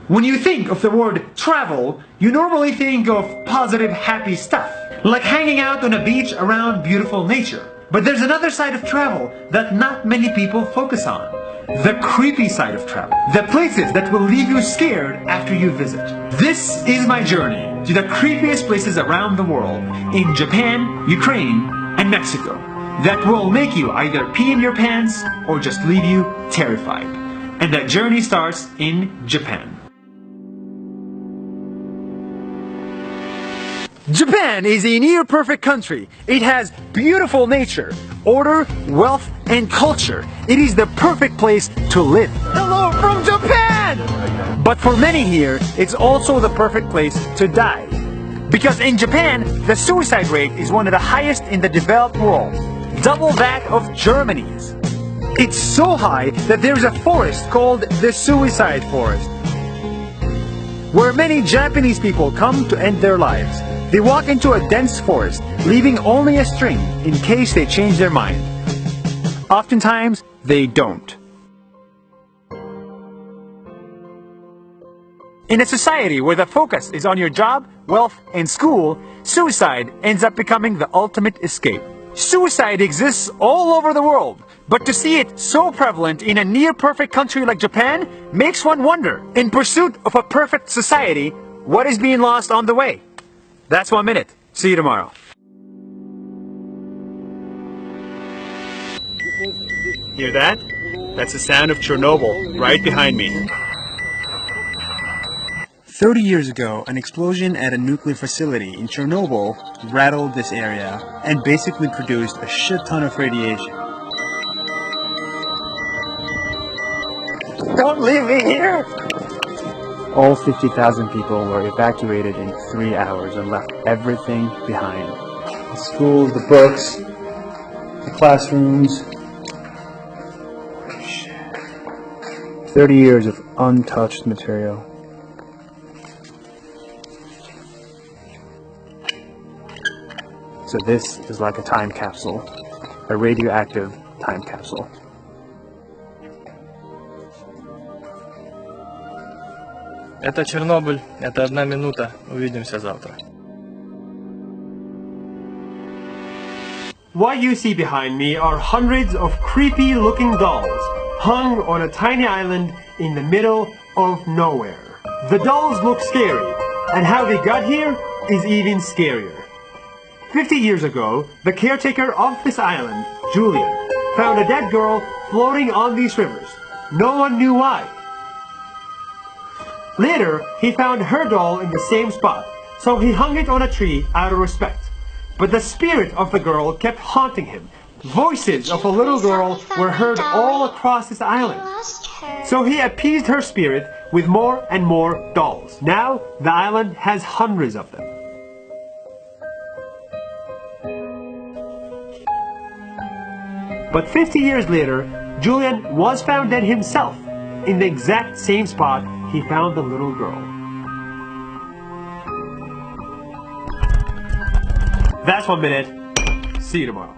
When you think of the word travel, you normally think of positive, happy stuff, like hanging out on a beach around beautiful nature. But there's another side of travel that not many people focus on. The creepy side of travel. The places that will leave you scared after you visit. This is my journey to the creepiest places around the world in Japan, Ukraine, and Mexico that will make you either pee in your pants or just leave you terrified. And that journey starts in Japan. Japan is a near-perfect country. It has beautiful nature, order, wealth, and culture. It is the perfect place to live. Hello from Japan! But for many here, it's also the perfect place to die. Because in Japan, the suicide rate is one of the highest in the developed world, double that of Germany's. It's so high that there's a forest called the Suicide Forest, where many Japanese people come to end their lives. They walk into a dense forest, leaving only a string in case they change their mind. Oftentimes, they don't. In a society where the focus is on your job, wealth, and school, suicide ends up becoming the ultimate escape. Suicide exists all over the world, but to see it so prevalent in a near-perfect country like Japan makes one wonder, in pursuit of a perfect society, what is being lost on the way? That's 1 minute. See you tomorrow. Hear that? That's the sound of Chernobyl, right behind me. 30 years ago, an explosion at a nuclear facility in Chernobyl rattled this area and basically produced a shit ton of radiation. Don't leave me here! All 50,000 people were evacuated in 3 hours and left everything behind. The schools, the books, the classrooms. 30 years of untouched material. So this is like a time capsule, a radioactive time capsule. Это Чернобыль, это 1 минута. Увидимся завтра. What you see behind me are hundreds of creepy-looking dolls hung on a tiny island in the middle of nowhere. The dolls look scary, and how they got here is even scarier. 50 years ago, the caretaker of this island, Julian, found a dead girl floating on these rivers. No one knew why. Later, he found her doll in the same spot, so he hung it on a tree out of respect. But the spirit of the girl kept haunting him. Voices of a little girl were heard all across this island. So he appeased her spirit with more and more dolls. Now, the island has hundreds of them. But 50 years later, Julian was found dead himself, in the exact same spot he found the little girl. That's 1 minute. See you tomorrow.